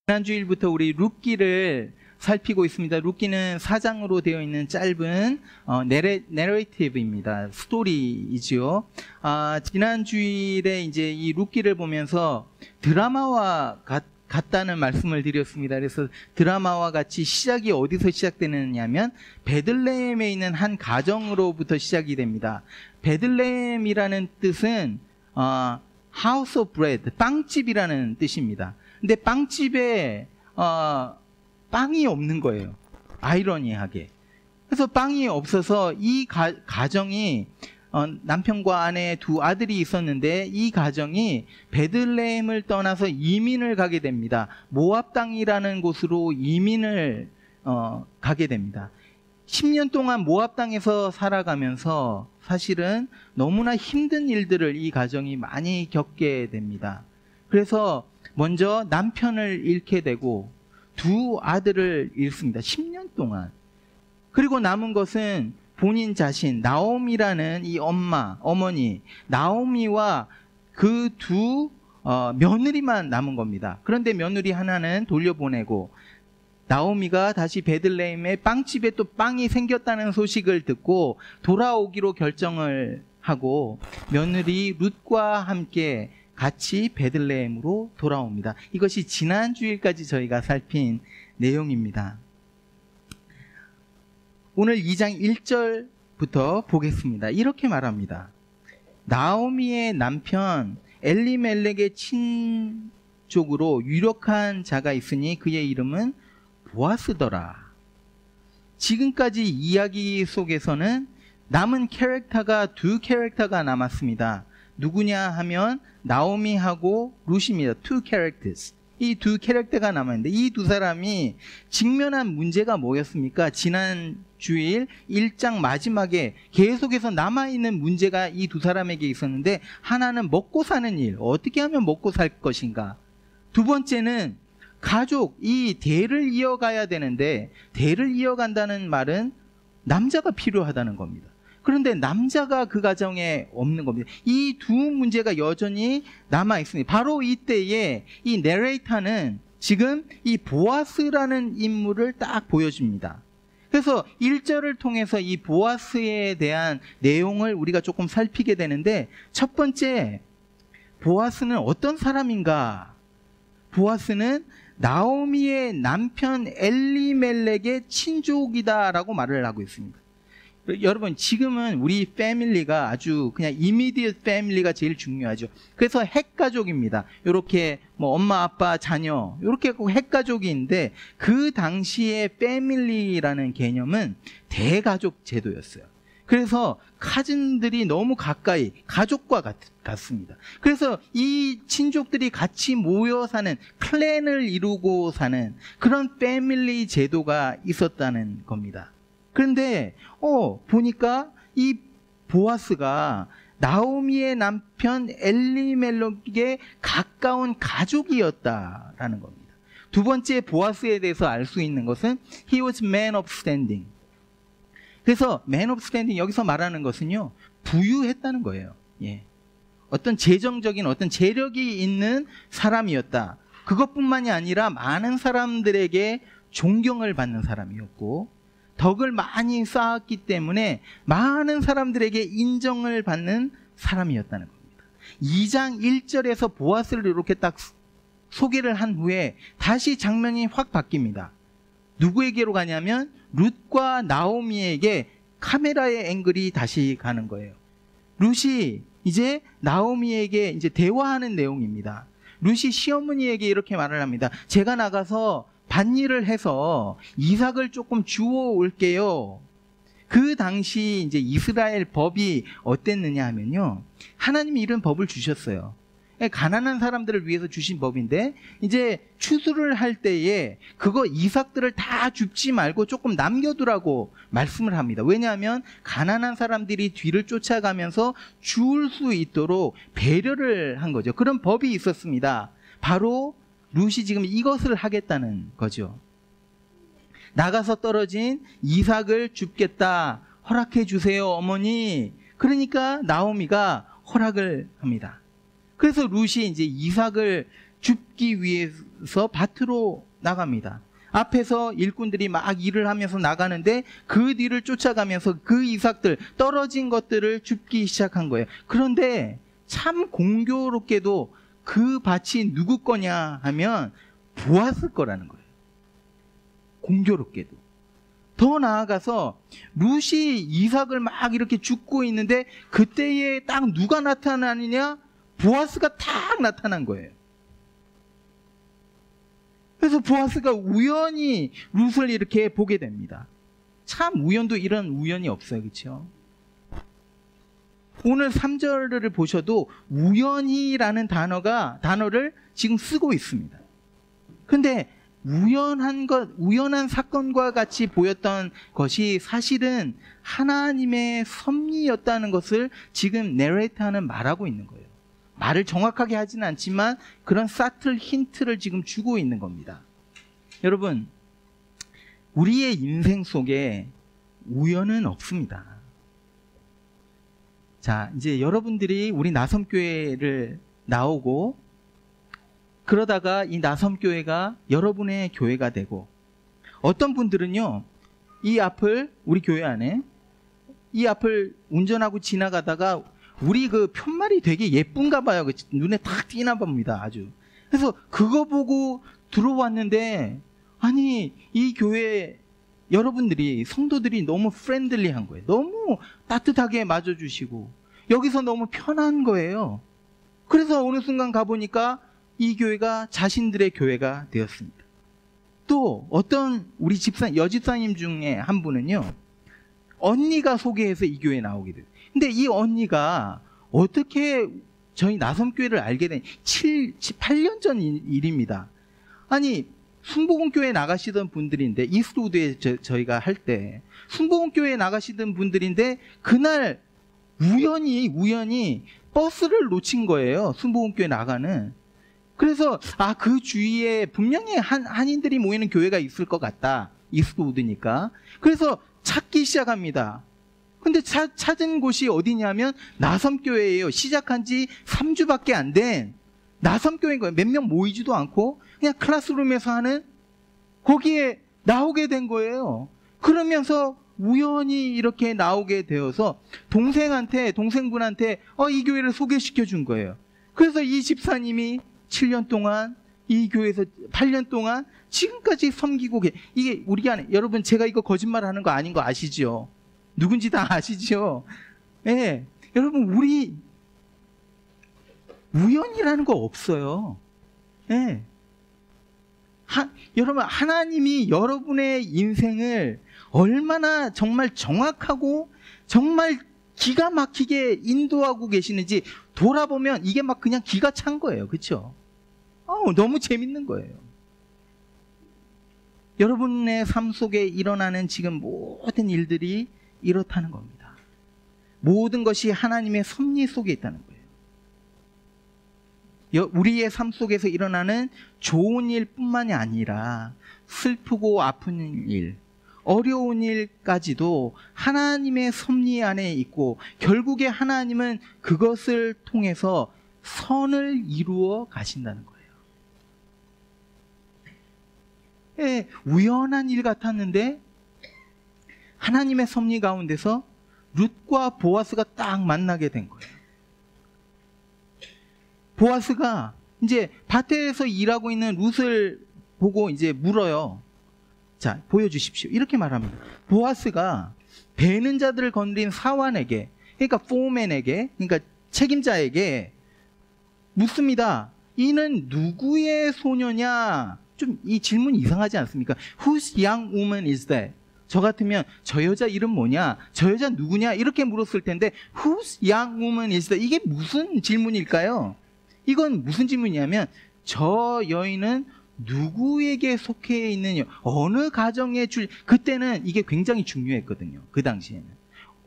지난주일부터 우리 룻기를 살피고 있습니다. 룻기는 4장으로 되어 있는 짧은 내레이티브입니다. 스토리이지요. 지난주일에 이제 이 룻기를 보면서 드라마와 같다는 말씀을 드렸습니다. 그래서 드라마와 같이 시작이 어디서 시작되느냐면 베들레헴에 있는 한 가정으로부터 시작이 됩니다. 베들레헴이라는 뜻은 House of Bread, 빵집이라는 뜻입니다. 근데 빵집에 빵이 없는 거예요. 아이러니하게. 그래서 빵이 없어서 이 가정이 남편과 아내 두 아들이 있었는데 이 가정이 베들레헴을 떠나서 이민을 가게 됩니다. 모압 땅이라는 곳으로 이민을 가게 됩니다. 10년 동안 모압 땅에서 살아가면서 사실은 너무나 힘든 일들을 이 가정이 많이 겪게 됩니다. 그래서 먼저 남편을 잃게 되고 두 아들을 잃습니다. 10년 동안. 그리고 남은 것은 본인 자신, 나오미라는 이 어머니, 나오미와 그 두 며느리만 남은 겁니다. 그런데 며느리 하나는 돌려보내고 나오미가 다시 베들레헴의 빵집에 또 빵이 생겼다는 소식을 듣고 돌아오기로 결정을 하고 며느리 룻과 함께 같이 베들레헴으로 돌아옵니다. 이것이 지난주일까지 저희가 살핀 내용입니다. 오늘 2장 1절부터 보겠습니다. 이렇게 말합니다. 나오미의 남편 엘리멜렉의 친족으로 유력한 자가 있으니 그의 이름은 보아스더라. 지금까지 이야기 속에서는 남은 캐릭터가 두 캐릭터가 남았습니다. 누구냐 하면 나오미하고 룻입니다. Two characters. 이 두 캐릭터가 남았는데 이 두 사람이 직면한 문제가 뭐였습니까? 지난 주일 1장 마지막에 계속해서 남아있는 문제가 이 두 사람에게 있었는데 하나는 먹고 사는 일, 어떻게 하면 먹고 살 것인가. 두 번째는 가족, 이 대를 이어가야 되는데 대를 이어간다는 말은 남자가 필요하다는 겁니다. 그런데 남자가 그 가정에 없는 겁니다. 이 두 문제가 여전히 남아있습니다. 바로 이때에 이 내레이터는 지금 이 보아스라는 인물을 딱 보여줍니다. 그래서 1절을 통해서 이 보아스에 대한 내용을 우리가 조금 살피게 되는데 첫 번째, 보아스는 어떤 사람인가? 보아스는 나오미의 남편 엘리멜렉의 친족이다라고 말을 하고 있습니다. 여러분, 지금은 우리 패밀리가 아주 그냥 immediate 패밀리가 제일 중요하죠. 그래서 핵가족입니다. 이렇게 뭐 엄마, 아빠, 자녀 이렇게 핵가족인데 그 당시에 패밀리라는 개념은 대가족 제도였어요. 그래서 카즌들이 너무 가까이 가족과 같습니다. 그래서 이 친족들이 같이 모여 사는, 클랜을 이루고 사는 그런 패밀리 제도가 있었다는 겁니다. 그런데 보니까 이 보아스가 나오미의 남편 엘리멜렉에게 가까운 가족이었다라는 겁니다. 두 번째, 보아스에 대해서 알 수 있는 것은 He was man of standing. 그래서 man of standing, 여기서 말하는 것은요, 부유했다는 거예요. 예. 어떤 재정적인 어떤 재력이 있는 사람이었다. 그것뿐만이 아니라 많은 사람들에게 존경을 받는 사람이었고 덕을 많이 쌓았기 때문에 많은 사람들에게 인정을 받는 사람이었다는 겁니다. 2장 1절에서 보아스를 이렇게 딱 소개를 한 후에 다시 장면이 확 바뀝니다. 누구에게로 가냐면 룻과 나오미에게 카메라의 앵글이 다시 가는 거예요. 룻이 이제 나오미에게 이제 대화하는 내용입니다. 룻이 시어머니에게 이렇게 말을 합니다. 제가 나가서 밭일을 해서 이삭을 조금 주워 올게요. 그 당시 이제 이스라엘 법이 어땠느냐 하면요, 하나님이 이런 법을 주셨어요. 가난한 사람들을 위해서 주신 법인데 이제 추수를 할 때에 그거 이삭들을 다 줍지 말고 조금 남겨두라고 말씀을 합니다. 왜냐하면 가난한 사람들이 뒤를 쫓아가면서 주울 수 있도록 배려를 한 거죠. 그런 법이 있었습니다. 바로 룻이 지금 이것을 하겠다는 거죠. 나가서 떨어진 이삭을 줍겠다. 허락해 주세요, 어머니. 그러니까 나오미가 허락을 합니다. 그래서 룻이 이제 이삭을 줍기 위해서 나가서 밭으로 나갑니다. 앞에서 일꾼들이 막 일을 하면서 나가는데 그 뒤를 쫓아가면서 그 이삭들, 떨어진 것들을 줍기 시작한 거예요. 그런데 참 공교롭게도 그 밭이 누구 거냐 하면 보아스 거라는 거예요. 공교롭게도. 더 나아가서 룻이 이삭을 막 이렇게 줍고 있는데 그때에 딱 누가 나타나느냐? 보아스가 딱 나타난 거예요. 그래서 보아스가 우연히 룻을 이렇게 보게 됩니다. 참 우연도 이런 우연이 없어요. 그렇죠? 오늘 3절을 보셔도 우연히라는 단어를 지금 쓰고 있습니다. 근데 우연한 사건과 같이 보였던 것이 사실은 하나님의 섭리였다는 것을 지금 내레이터는 말하고 있는 거예요. 말을 정확하게 하지는 않지만 그런 사틀 힌트를 지금 주고 있는 겁니다. 여러분, 우리의 인생 속에 우연은 없습니다. 자, 이제 여러분들이 우리 나섬교회를 나오고 그러다가 이 나섬교회가 여러분의 교회가 되고 어떤 분들은요, 우리 교회 안에 이 앞을 운전하고 지나가다가 우리 그 편말이 되게 예쁜가 봐요. 눈에 탁 띄나 봅니다. 아주. 그래서 그거 보고 들어왔는데 아니 이 교회 여러분들이 성도들이 너무 프렌들리한 거예요. 너무 따뜻하게 맞아주시고 여기서 너무 편한 거예요. 그래서 어느 순간 가보니까 이 교회가 자신들의 교회가 되었습니다. 또 어떤 우리 여집사님 중에 한 분은요, 언니가 소개해서 이 교회에 나오게 돼요. 근데 이 언니가 어떻게 저희 나섬교회를 알게 된 8년 전 일입니다. 아니 순복음교회에 나가시던 분들인데 이스트우드에 저희가 할 때 순복음교회에 나가시던 분들인데 그날 우연히 버스를 놓친 거예요. 순복음교회 나가는. 그래서 그 주위에 분명히 한인들이 모이는 교회가 있을 것 같다. 이스트우드니까. 그래서 찾기 시작합니다. 근데 찾은 곳이 어디냐면 나섬교회예요. 시작한 지 3주밖에 안 된 나섬교회인 거예요. 몇 명 모이지도 않고 그냥 클래스룸에서 하는, 거기에 나오게 된 거예요. 그러면서 우연히 이렇게 나오게 되어서 동생분한테 이 교회를 소개시켜 준 거예요. 그래서 이 집사님이 7년 동안 이 교회에서 8년 동안 지금까지 섬기고 이게 우리가, 여러분 제가 이거 거짓말하는 거 아닌 거 아시죠? 누군지 다 아시죠? 네. 여러분 우리 우연이라는 거 없어요. 네. 여러분 하나님이 여러분의 인생을 얼마나 정말 정확하고 정말 기가 막히게 인도하고 계시는지 돌아보면 이게 막 그냥 기가 찬 거예요. 그렇죠? 너무 재밌는 거예요. 여러분의 삶 속에 일어나는 지금 모든 일들이 이렇다는 겁니다. 모든 것이 하나님의 섭리 속에 있다는 거예요. 우리의 삶 속에서 일어나는 좋은 일뿐만이 아니라 슬프고 아픈 일, 어려운 일까지도 하나님의 섭리 안에 있고 결국에 하나님은 그것을 통해서 선을 이루어 가신다는 거예요. 예, 우연한 일 같았는데 하나님의 섭리 가운데서 룻과 보아스가 딱 만나게 된 거예요. 보아스가 이제 밭에서 일하고 있는 룻을 보고 이제 물어요. 자, 보여주십시오. 이렇게 말합니다. 보아스가 베는 자들을 건드린 사환에게, 그러니까 포맨에게, 그러니까 책임자에게 묻습니다. 이는 누구의 소녀냐? 좀 이 질문이 이상하지 않습니까? Whose young woman is that? 저 같으면 저 여자 이름 뭐냐? 저 여자 누구냐? 이렇게 물었을 텐데 Whose young woman is that? 이게 무슨 질문일까요? 이건 무슨 질문이냐면 저 여인은 누구에게 속해 있느냐, 어느 가정의 그때는 이게 굉장히 중요했거든요. 그 당시에는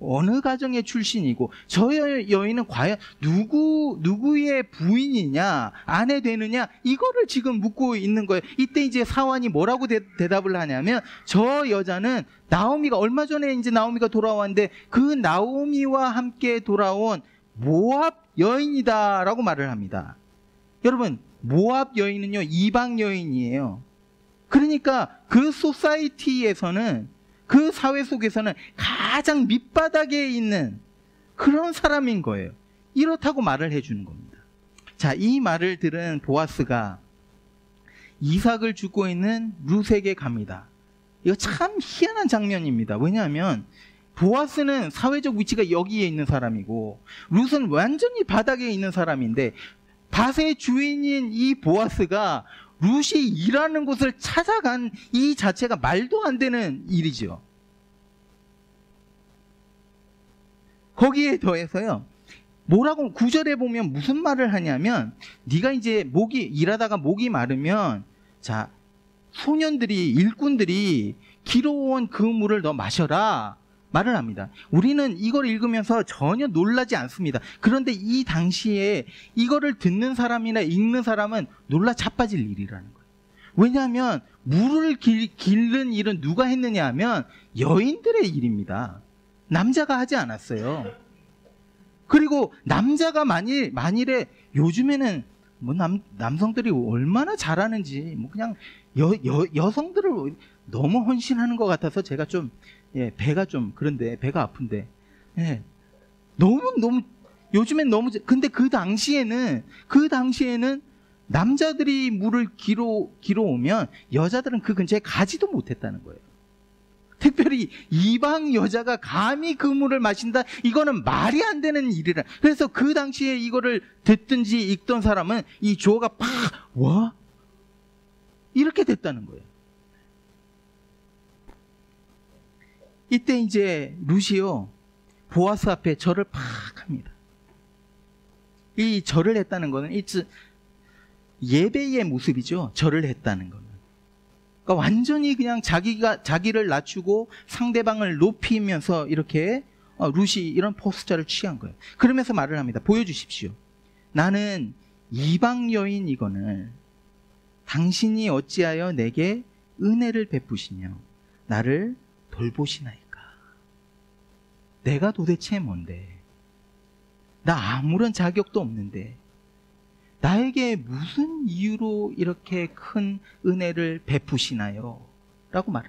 어느 가정의 출신이고 저 여인은 과연 누구의 부인이냐, 아내 되느냐, 이거를 지금 묻고 있는 거예요. 이때 이제 사환이 뭐라고 대답을 하냐면 저 여자는 나오미가 얼마 전에 이제 나오미가 돌아왔는데 그 나오미와 함께 돌아온 모압 여인이다라고 말을 합니다. 여러분 모압 여인은요, 이방 여인이에요. 그러니까 그 소사이티에서는, 그 사회 속에서는 가장 밑바닥에 있는 그런 사람인 거예요. 이렇다고 말을 해주는 겁니다. 자, 이 말을 들은 보아스가 이삭을 주고 있는 룻에게 갑니다. 이거 참 희한한 장면입니다. 왜냐하면 보아스는 사회적 위치가 여기에 있는 사람이고 룻은 완전히 바닥에 있는 사람인데, 밭의 주인인 이 보아스가 룻이 일하는 곳을 찾아간 이 자체가 말도 안 되는 일이죠. 거기에 더해서요, 뭐라고 9절에 보면 무슨 말을 하냐면, 네가 이제 일하다가 목이 마르면, 자, 소년들이, 일꾼들이 길어온 그 물을 너 마셔라 말을 합니다. 우리는 이걸 읽으면서 전혀 놀라지 않습니다. 그런데 이 당시에 이거를 듣는 사람이나 읽는 사람은 놀라 자빠질 일이라는 거예요. 왜냐하면 물을 길는 일은 누가 했느냐 하면 여인들의 일입니다. 남자가 하지 않았어요. 그리고 남자가 만일에 요즘에는 뭐 남성들이 얼마나 잘하는지, 뭐 그냥 여성들을 너무 헌신하는 것 같아서 제가 좀, 배가 좀, 그런데, 배가 아픈데, 너무, 요즘엔 너무, 근데 그 당시에는 남자들이 물을 길어 오면 여자들은 그 근처에 가지도 못했다는 거예요. 특별히 이방 여자가 감히 그 물을 마신다? 이거는 말이 안 되는 일이라. 그래서 그 당시에 이거를 듣든지 읽던 사람은 이 주어가 팍, 와? 이렇게 됐다는 거예요. 이때 이제 룻이요, 보아스 앞에 절을 팍 합니다. 이 절을 했다는 거는 예배의 모습이죠. 절을 했다는 거는. 그러니까 완전히 그냥 자기를 낮추고 상대방을 높이면서 이렇게 룻이 이런 포스처를 취한 거예요. 그러면서 말을 합니다. 보여주십시오. 나는 이방 여인이거늘 당신이 어찌하여 내게 은혜를 베푸시며 나를 돌보시나이까. 내가 도대체 뭔데? 나 아무런 자격도 없는데 나에게 무슨 이유로 이렇게 큰 은혜를 베푸시나요? 라고 말을.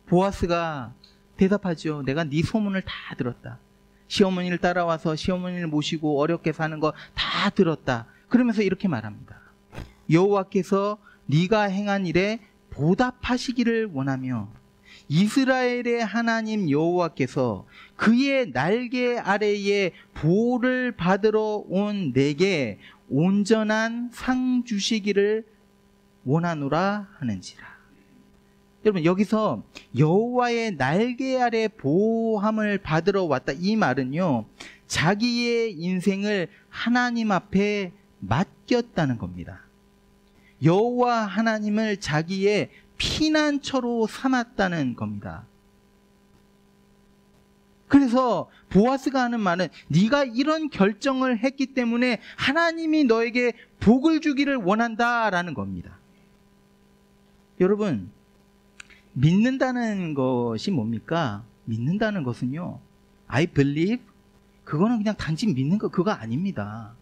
보아스가 대답하죠. 내가 네 소문을 다 들었다. 시어머니를 따라와서 시어머니를 모시고 어렵게 사는 거 다 들었다. 그러면서 이렇게 말합니다. 여호와께서 네가 행한 일에 보답하시기를 원하며 이스라엘의 하나님 여호와께서 그의 날개 아래에 보호를 받으러 온 내게 온전한 상 주시기를 원하노라 하는지라. 여러분, 여기서 여호와의 날개 아래 보호함을 받으러 왔다, 이 말은요, 자기의 인생을 하나님 앞에 맡겼다는 겁니다. 여호와 하나님을 자기의 피난처로 삼았다는 겁니다. 그래서 보아스가 하는 말은 네가 이런 결정을 했기 때문에 하나님이 너에게 복을 주기를 원한다라는 겁니다. 여러분, 믿는다는 것이 뭡니까? 믿는다는 것은요, I believe, 그거는 그냥 단지 믿는 거, 그거 아닙니다.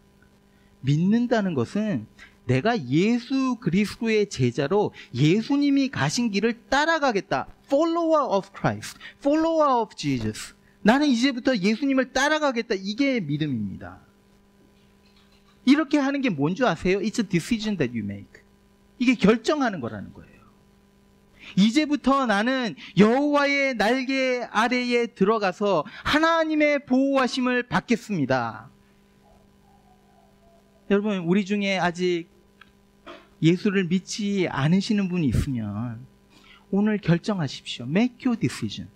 믿는다는 것은 내가 예수 그리스도의 제자로 예수님이 가신 길을 따라가겠다. Follower of Christ, follower of Jesus. 나는 이제부터 예수님을 따라가겠다. 이게 믿음입니다. 이렇게 하는 게 뭔지 아세요? It's a decision that you make. 이게 결정하는 거라는 거예요. 이제부터 나는 여호와의 날개 아래에 들어가서 하나님의 보호하심을 받겠습니다. 여러분, 우리 중에 아직 예수를 믿지 않으시는 분이 있으면 오늘 결정하십시오. Make your decision.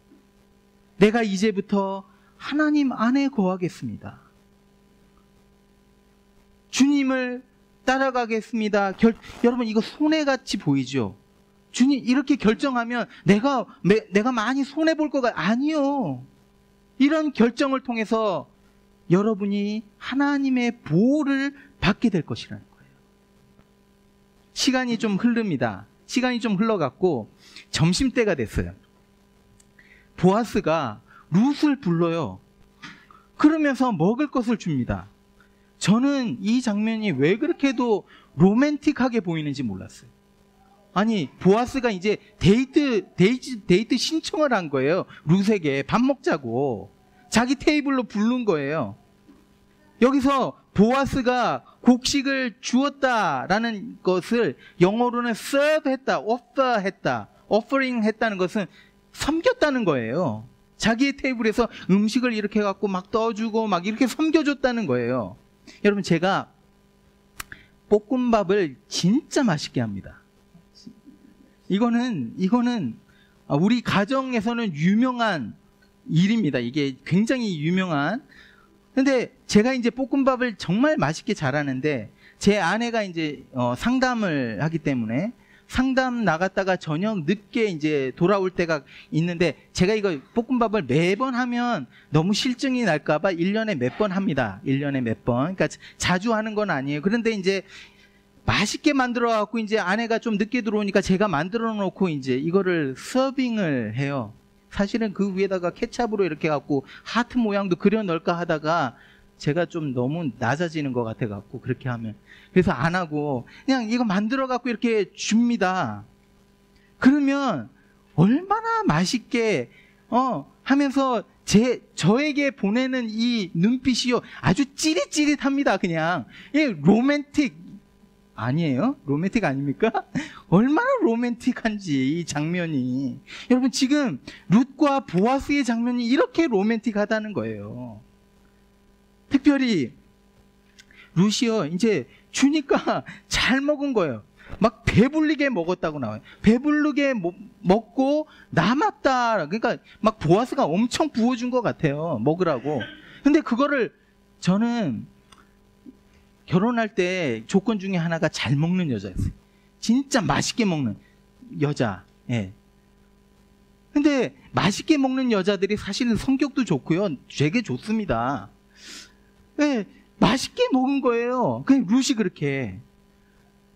내가 이제부터 하나님 안에 거하겠습니다. 주님을 따라가겠습니다. 여러분, 이거 손해같이 보이죠? 주님, 이렇게 결정하면 내가 많이 손해볼 거가 아니요. 이런 결정을 통해서 여러분이 하나님의 보호를 받게 될 것이라는 거예요. 시간이 좀 흐릅니다. 시간이 좀 흘러갔고 점심때가 됐어요. 보아스가 룻을 불러요. 그러면서 먹을 것을 줍니다. 저는 이 장면이 왜 그렇게도 로맨틱하게 보이는지 몰랐어요. 아니, 보아스가 이제 데이트 신청을 한 거예요. 룻에게 밥 먹자고. 자기 테이블로 부른 거예요. 여기서 보아스가 곡식을 주었다라는 것을 영어로는 serve 했다, offer 했다, offering 했다는 것은 섬겼다는 거예요. 자기의 테이블에서 음식을 이렇게 갖고 막 떠주고 막 이렇게 섬겨줬다는 거예요. 여러분, 제가 볶음밥을 진짜 맛있게 합니다. 이거는 우리 가정에서는 유명한 일입니다. 이게 굉장히 유명한. 근데 제가 이제 볶음밥을 정말 맛있게 잘하는데, 제 아내가 이제 상담을 하기 때문에 상담 나갔다가 저녁 늦게 이제 돌아올 때가 있는데, 제가 이거 볶음밥을 매번 하면 너무 실증이 날까봐 1년에 몇 번 합니다. 1년에 몇 번. 그러니까 자주 하는 건 아니에요. 그런데 이제 맛있게 만들어 갖고 이제 아내가 좀 늦게 들어오니까 제가 만들어 놓고 이제 이거를 서빙을 해요. 사실은 그 위에다가 케찹으로 이렇게 갖고 하트 모양도 그려 넣을까 하다가 제가 좀 너무 낮아지는 것 같아 갖고 그렇게 하면, 그래서 안 하고 그냥 이거 만들어 갖고 이렇게 줍니다. 그러면 얼마나 맛있게 하면서 저에게 보내는 이 눈빛이요, 아주 찌릿찌릿합니다. 그냥 로맨틱 아니에요? 로맨틱 아닙니까? 얼마나 로맨틱한지 이 장면이. 여러분, 지금 룻과 보아스의 장면이 이렇게 로맨틱하다는 거예요. 특별히 룻이요, 이제 주니까 잘 먹은 거예요. 막 배불리게 먹었다고 나와요. 배불리게 먹고 남았다. 그러니까 막 보아스가 엄청 부어준 것 같아요, 먹으라고. 근데 그거를 저는 결혼할 때 조건 중에 하나가 잘 먹는 여자였어요. 진짜 맛있게 먹는 여자. 예. 근데 맛있게 먹는 여자들이 사실은 성격도 좋고요, 되게 좋습니다. 예, 맛있게 먹은 거예요. 그냥 룻이 그렇게.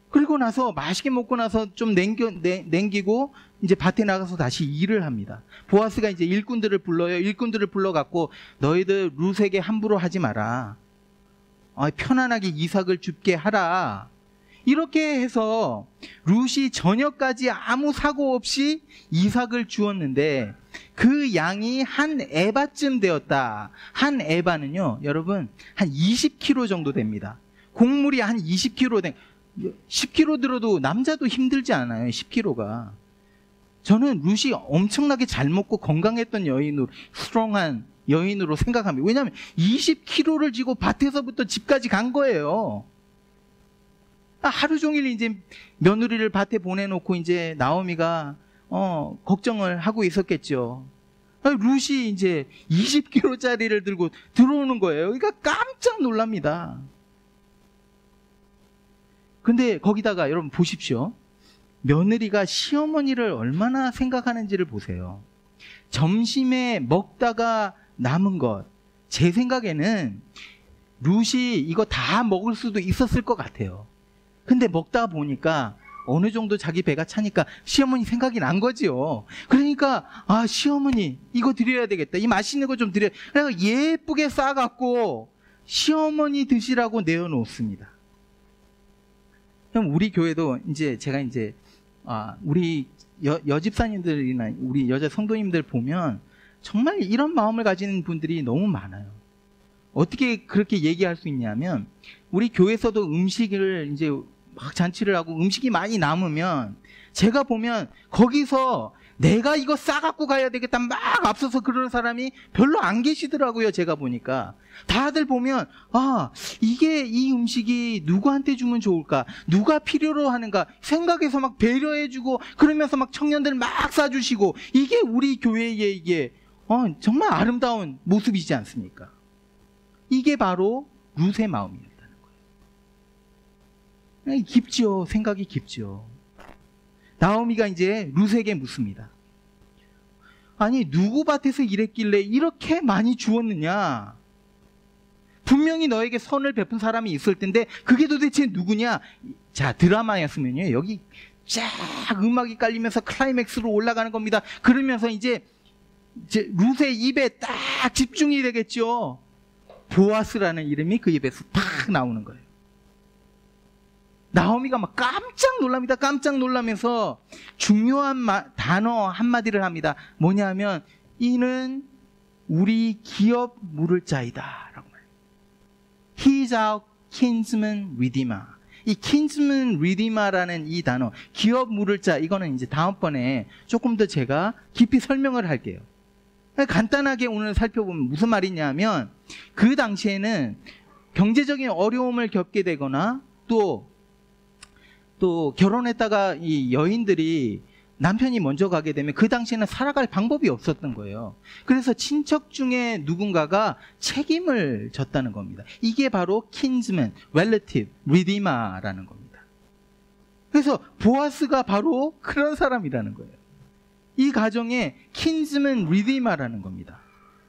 그리고 나서 맛있게 먹고 나서 좀 남기고 이제 밭에 나가서 다시 일을 합니다. 보아스가 이제 일꾼들을 불러요. 일꾼들을 불러갖고 너희들 룻에게 함부로 하지 마라. 편안하게 이삭을 줍게 하라. 이렇게 해서 룻이 저녁까지 아무 사고 없이 이삭을 주었는데 그 양이 한 에바쯤 되었다. 한 에바는요, 여러분, 한 20kg 정도 됩니다. 곡물이 한 20kg 된, 10kg 들어도 남자도 힘들지 않아요, 10kg가. 저는 룻이 엄청나게 잘 먹고 건강했던 여인으로, 스트롱한 여인으로 생각합니다. 왜냐하면 20kg를 지고 밭에서부터 집까지 간 거예요. 하루 종일 이제 며느리를 밭에 보내놓고 이제 나오미가 걱정을 하고 있었겠죠. 룻이 이제 20kg짜리를 들고 들어오는 거예요. 그러니까 깜짝 놀랍니다. 근데 거기다가 여러분 보십시오. 며느리가 시어머니를 얼마나 생각하는지를 보세요. 점심에 먹다가 남은 것, 제 생각에는 룻이 이거 다 먹을 수도 있었을 것 같아요. 근데 먹다 보니까 어느 정도 자기 배가 차니까 시어머니 생각이 난 거지요. 그러니까 시어머니 이거 드려야 되겠다, 이 맛있는 거 좀 드려. 그래서 예쁘게 싸갖고 시어머니 드시라고 내어놓습니다. 그럼 우리 교회도 이제 제가 이제 우리 여집사님들이나 우리 여자 성도님들 보면 정말 이런 마음을 가지는 분들이 너무 많아요. 어떻게 그렇게 얘기할 수 있냐면, 우리 교회에서도 음식을 이제 막 잔치를 하고 음식이 많이 남으면 제가 보면 거기서 내가 이거 싸갖고 가야 되겠다 막 앞서서 그러는 사람이 별로 안 계시더라고요. 제가 보니까 다들 보면 이게 이 음식이 누구한테 주면 좋을까, 누가 필요로 하는가 생각해서 막 배려해주고 그러면서 막 청년들 막 싸주시고, 이게 우리 교회의 이게 정말 아름다운 모습이지 않습니까? 이게 바로 룻의 마음이었다는 거예요. 깊죠. 생각이 깊죠. 나오미가 이제 룻에게 묻습니다. 아니, 누구 밭에서 일했길래 이렇게 많이 주었느냐? 분명히 너에게 선을 베푼 사람이 있을 텐데 그게 도대체 누구냐? 자, 드라마였으면요, 여기 쫙 음악이 깔리면서 클라이맥스로 올라가는 겁니다. 그러면서 이제 룻의 입에 딱 집중이 되겠죠. 보아스라는 이름이 그 입에서 탁 나오는 거예요. 나오미가 막 깜짝 놀랍니다. 깜짝 놀라면서 중요한 단어 한마디를 합니다. 뭐냐면 이는 우리 기업 물을 자이다 라고 말해요. He is our kinsman redeemer. 이 kinsman redeemer라는 이 단어, 기업 물을 자, 이거는 이제 다음번에 조금 더 제가 깊이 설명을 할게요. 간단하게 오늘 살펴보면 무슨 말이냐면 그 당시에는 경제적인 어려움을 겪게 되거나 또 결혼했다가 이 여인들이 남편이 먼저 가게 되면 그 당시에는 살아갈 방법이 없었던 거예요. 그래서 친척 중에 누군가가 책임을 졌다는 겁니다. 이게 바로 kinsman, relative, redeemer라는 겁니다. 그래서 보아스가 바로 그런 사람이라는 거예요. 이 가정에 kinsman redeemer라는 겁니다.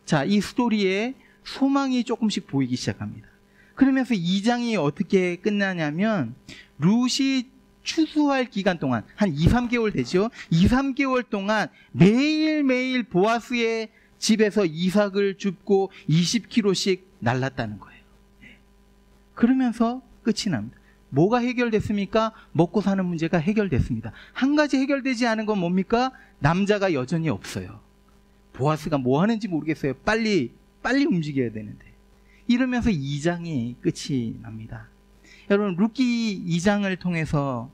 자, 이 스토리에 소망이 조금씩 보이기 시작합니다. 그러면서 2장이 어떻게 끝나냐면 룻이 추수할 기간 동안 한 2, 3개월 되죠. 2, 3개월 동안 매일매일 보아스의 집에서 이삭을 줍고 20kg씩 날랐다는 거예요. 그러면서 끝이 납니다. 뭐가 해결됐습니까? 먹고 사는 문제가 해결됐습니다. 한 가지 해결되지 않은 건 뭡니까? 남자가 여전히 없어요. 보아스가 뭐 하는지 모르겠어요. 빨리 움직여야 되는데. 이러면서 2장이 끝이 납니다. 여러분, 룻기 2장을 통해서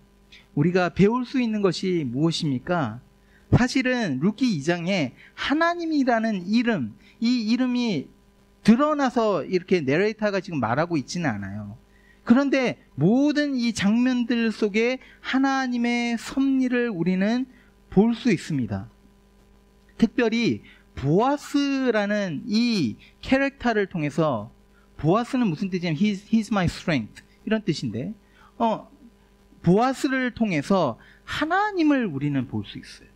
우리가 배울 수 있는 것이 무엇입니까? 사실은 룻기 2장에 하나님이라는 이름, 이 이름이 드러나서 이렇게 내레이터가 지금 말하고 있지는 않아요. 그런데 모든 이 장면들 속에 하나님의 섭리를 우리는 볼 수 있습니다. 특별히 보아스라는 이 캐릭터를 통해서, 보아스는 무슨 뜻이냐면 He's my strength 이런 뜻인데, 보아스를 통해서 하나님을 우리는 볼 수 있어요.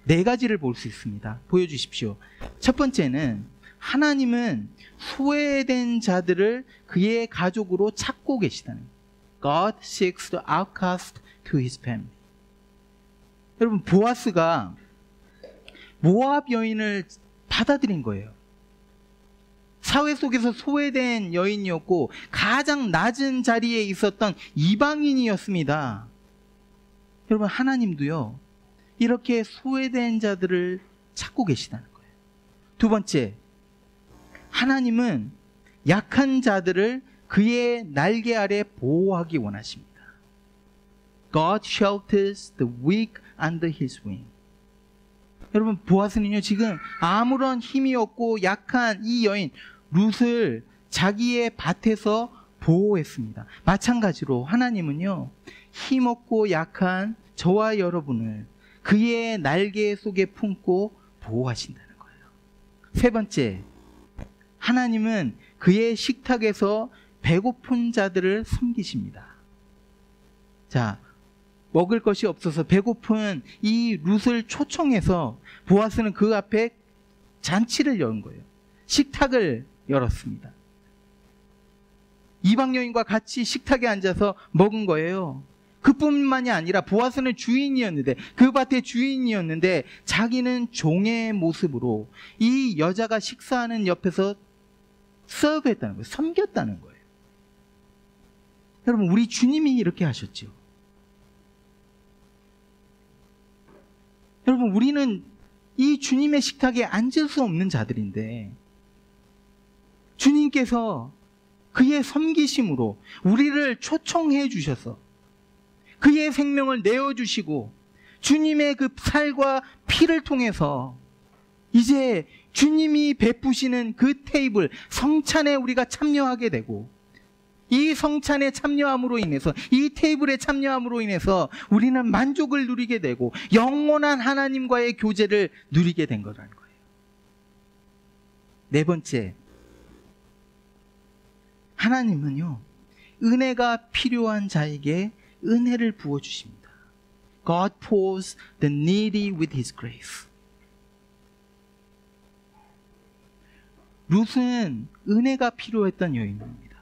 4가지를 볼 수 있습니다. 보여주십시오. 첫 번째는 하나님은 소외된 자들을 그의 가족으로 찾고 계시다는 거예요. God seeks the outcast to his family. 여러분, 보아스가 모압 여인을 받아들인 거예요. 사회 속에서 소외된 여인이었고 가장 낮은 자리에 있었던 이방인이었습니다. 여러분, 하나님도요 이렇게 소외된 자들을 찾고 계시다는 거예요. 두 번째, 하나님은 약한 자들을 그의 날개 아래 보호하기 원하십니다. God shelters the weak under his wing. 여러분, 보아스는요 지금 아무런 힘이 없고 약한 이 여인 룻을 자기의 밭에서 보호했습니다. 마찬가지로 하나님은요 힘없고 약한 저와 여러분을 그의 날개 속에 품고 보호하신다는 거예요. 세 번째, 하나님은 그의 식탁에서 배고픈 자들을 섬기십니다. 자, 먹을 것이 없어서 배고픈 이 룻을 초청해서 보아스는 그 앞에 잔치를 연 거예요. 식탁을 열었습니다. 이방 여인과 같이 식탁에 앉아서 먹은 거예요. 그뿐만이 아니라 보아스는 주인이었는데, 그 밭의 주인이었는데 자기는 종의 모습으로 이 여자가 식사하는 옆에서 서브했다는 거예요. 섬겼다는 거예요. 여러분, 우리 주님이 이렇게 하셨죠. 여러분, 우리는 이 주님의 식탁에 앉을 수 없는 자들인데 주님께서 그의 섬기심으로 우리를 초청해 주셔서 그의 생명을 내어주시고 주님의 그 살과 피를 통해서 이제 주님이 베푸시는 그 테이블, 성찬에 우리가 참여하게 되고, 이 성찬에 참여함으로 인해서, 이 테이블에 참여함으로 인해서 우리는 만족을 누리게 되고 영원한 하나님과의 교제를 누리게 된 거라는 거예요. 네 번째, 하나님은요 은혜가 필요한 자에게 은혜를 부어주십니다. God pours the needy with his grace. 룻은 은혜가 필요했던 여인입니다.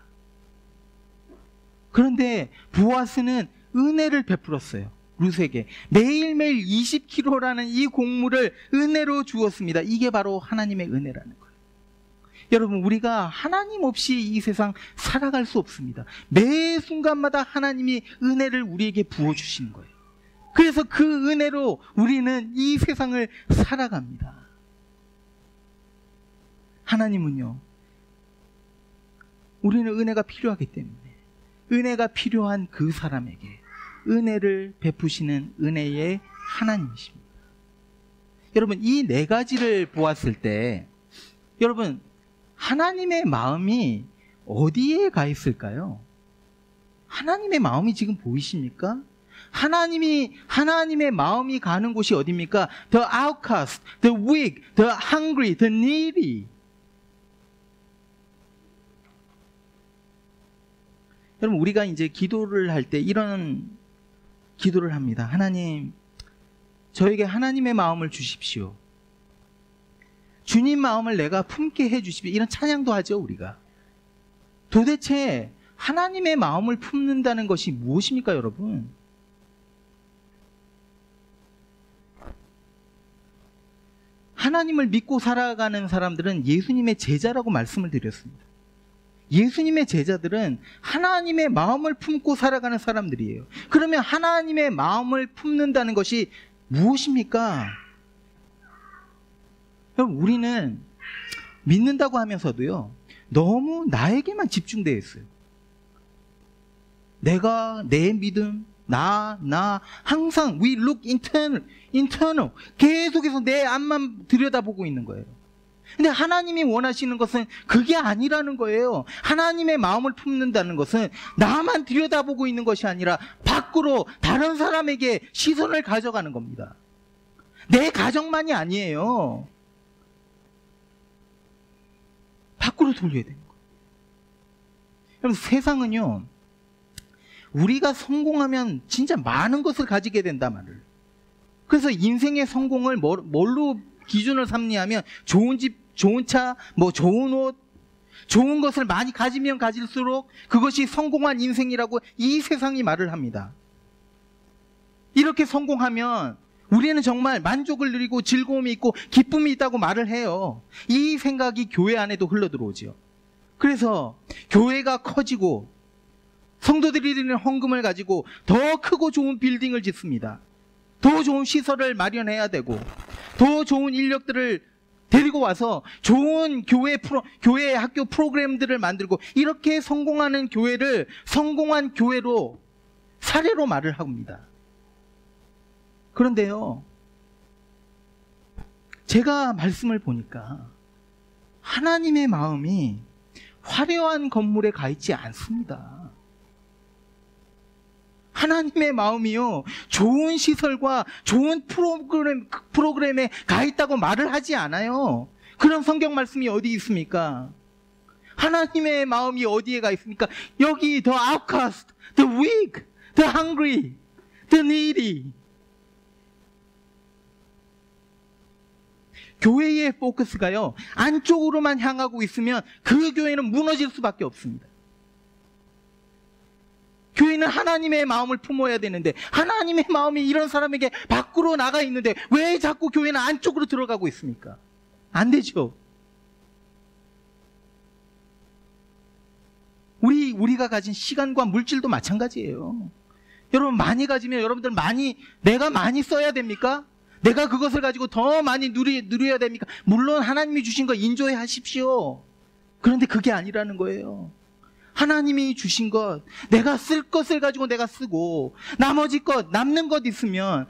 그런데 보아스는 은혜를 베풀었어요. 룻에게 매일매일 20kg라는 이 곡물을 은혜로 주었습니다. 이게 바로 하나님의 은혜라는 거예요. 여러분, 우리가 하나님 없이 이 세상 살아갈 수 없습니다. 매 순간마다 하나님이 은혜를 우리에게 부어주시는 거예요. 그래서 그 은혜로 우리는 이 세상을 살아갑니다. 하나님은요, 우리는 은혜가 필요하기 때문에 은혜가 필요한 그 사람에게 은혜를 베푸시는 은혜의 하나님이십니다. 여러분, 이 네 가지를 보았을 때 여러분, 하나님의 마음이 어디에 가 있을까요? 하나님의 마음이 지금 보이십니까? 하나님의 마음이 가는 곳이 어디입니까? The outcast, the weak, the hungry, the needy. 여러분, 우리가 이제 기도를 할 때 이런 기도를 합니다. 하나님, 저에게 하나님의 마음을 주십시오. 주님 마음을 내가 품게 해주십시오. 이런 찬양도 하죠, 우리가. 도대체 하나님의 마음을 품는다는 것이 무엇입니까, 여러분? 하나님을 믿고 살아가는 사람들은 예수님의 제자라고 말씀을 드렸습니다. 예수님의 제자들은 하나님의 마음을 품고 살아가는 사람들이에요. 그러면 하나님의 마음을 품는다는 것이 무엇입니까? 여러분, 우리는 믿는다고 하면서도요, 너무 나에게만 집중되어 있어요. 내가, 내 믿음, 항상 we look internal. 계속해서 내 앞만 들여다보고 있는 거예요. 근데 하나님이 원하시는 것은 그게 아니라는 거예요. 하나님의 마음을 품는다는 것은 나만 들여다보고 있는 것이 아니라 밖으로 다른 사람에게 시선을 가져가는 겁니다. 내 가정만이 아니에요. 밖으로 돌려야 되는 거예요. 여러분, 세상은요, 우리가 성공하면 진짜 많은 것을 가지게 된단 말을. 그래서 인생의 성공을 뭘로 기준을 삼냐면 좋은 집, 좋은 차, 좋은 옷, 좋은 것을 많이 가지면 가질수록 그것이 성공한 인생이라고 이 세상이 말을 합니다. 이렇게 성공하면 우리는 정말 만족을 누리고 즐거움이 있고 기쁨이 있다고 말을 해요. 이 생각이 교회 안에도 흘러들어오죠. 그래서 교회가 커지고 성도들이 드리는 헌금을 가지고 더 크고 좋은 빌딩을 짓습니다. 더 좋은 시설을 마련해야 되고 더 좋은 인력들을 데리고 와서 좋은 교회 학교 프로그램들을 만들고, 이렇게 성공하는 교회를 성공한 교회로 사례로 말을 합니다. 그런데요, 제가 말씀을 보니까 하나님의 마음이 화려한 건물에 가 있지 않습니다. 하나님의 마음이요, 좋은 시설과 좋은 프로그램에 가 있다고 말을 하지 않아요. 그런 성경 말씀이 어디 있습니까? 하나님의 마음이 어디에 가 있습니까? 여기 the outcast, the weak, the hungry, the needy. 교회의 포커스가요, 안쪽으로만 향하고 있으면 그 교회는 무너질 수밖에 없습니다. 교회는 하나님의 마음을 품어야 되는데 하나님의 마음이 이런 사람에게 밖으로 나가 있는데 왜 자꾸 교회는 안쪽으로 들어가고 있습니까? 안 되죠. 우리가 가진 시간과 물질도 마찬가지예요. 여러분, 많이 가지면 여러분들 내가 많이 써야 됩니까? 내가 그것을 가지고 더 많이 누려야 됩니까? 물론 하나님이 주신 거 인조해 하십시오. 그런데 그게 아니라는 거예요. 하나님이 주신 것, 내가 쓸 것을 가지고 내가 쓰고, 나머지 것, 남는 것 있으면,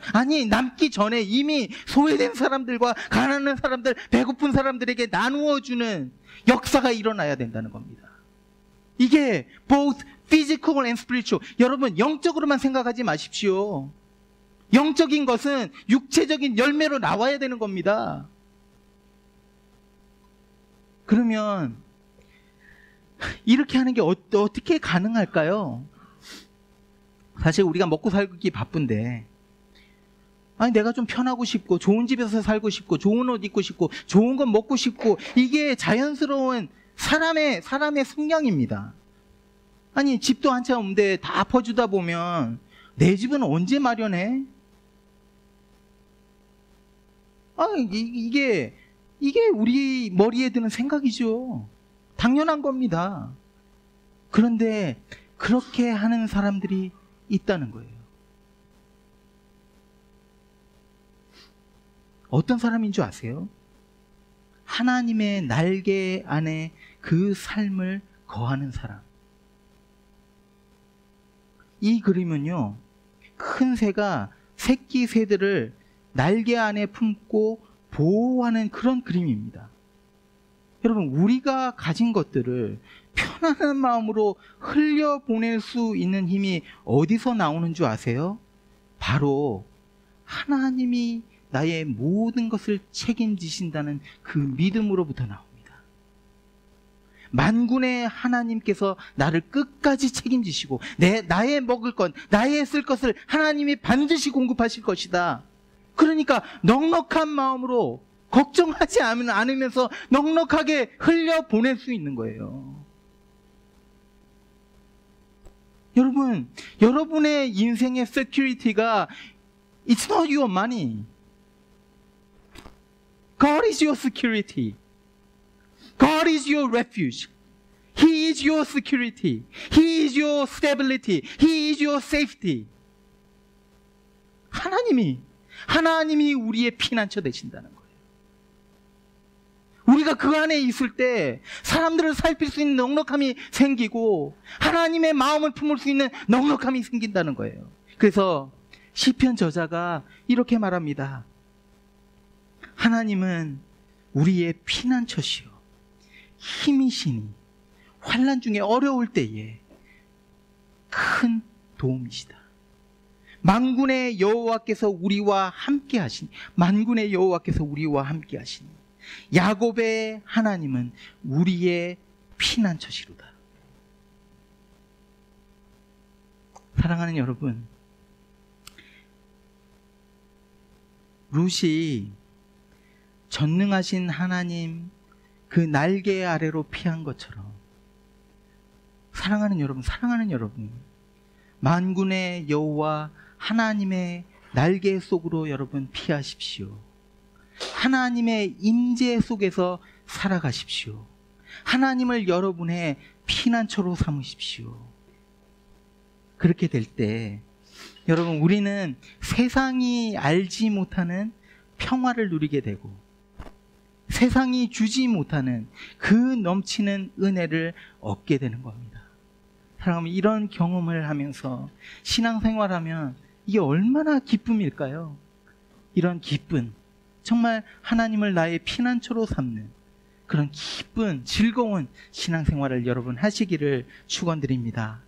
남기 전에 이미 소외된 사람들과 가난한 사람들, 배고픈 사람들에게 나누어주는 역사가 일어나야 된다는 겁니다. 이게 both physical and spiritual. 여러분, 영적으로만 생각하지 마십시오. 영적인 것은 육체적인 열매로 나와야 되는 겁니다. 그러면 이렇게 하는 게 어떻게 가능할까요? 사실 우리가 먹고 살기 바쁜데, 내가 좀 편하고 싶고 좋은 집에서 살고 싶고 좋은 옷 입고 싶고 좋은 건 먹고 싶고, 이게 자연스러운 사람의 성향입니다. 집도 한 채 없는데 다 퍼주다 보면 내 집은 언제 마련해? 이게 이게 우리 머리에 드는 생각이죠. 당연한 겁니다. 그런데 그렇게 하는 사람들이 있다는 거예요. 어떤 사람인 줄 아세요? 하나님의 날개 안에 그 삶을 거하는 사람. 이 그림은요, 큰 새가 새끼 새들을 날개 안에 품고 보호하는 그런 그림입니다. 여러분, 우리가 가진 것들을 편안한 마음으로 흘려보낼 수 있는 힘이 어디서 나오는 줄 아세요? 바로 하나님이 나의 모든 것을 책임지신다는 그 믿음으로부터 나옵니다. 만군의 하나님께서 나를 끝까지 책임지시고 나의 먹을 것, 나의 쓸 것을 하나님이 반드시 공급하실 것이다. 그러니까 넉넉한 마음으로 걱정하지 않으면서 넉넉하게 흘려보낼 수 있는 거예요. 여러분, 여러분의 인생의 security가 It's not your money. God is your security. God is your refuge. He is your security. He is your stability. He is your safety. 하나님이 우리의 피난처 되신다는 거예요. 우리가 그 안에 있을 때 사람들을 살필 수 있는 넉넉함이 생기고 하나님의 마음을 품을 수 있는 넉넉함이 생긴다는 거예요. 그래서 시편 저자가 이렇게 말합니다. 하나님은 우리의 피난처시요 힘이시니 환난 중에 어려울 때에 큰 도움이시다. 만군의 여호와께서 우리와 함께 하시니 야곱의 하나님은 우리의 피난처시로다. 사랑하는 여러분, 룻이 전능하신 하나님 그 날개 아래로 피한 것처럼 사랑하는 여러분, 만군의 여호와 하나님의 날개 속으로 여러분 피하십시오. 하나님의 임재 속에서 살아가십시오. 하나님을 여러분의 피난처로 삼으십시오. 그렇게 될 때 여러분, 우리는 세상이 알지 못하는 평화를 누리게 되고 세상이 주지 못하는 그 넘치는 은혜를 얻게 되는 겁니다. 사랑하면 이런 경험을 하면서 신앙생활하면 이게 얼마나 기쁨일까요? 이런 기쁨, 정말 하나님을 나의 피난처로 삼는 그런 기쁜, 즐거운 신앙생활을 여러분 하시기를 축원드립니다.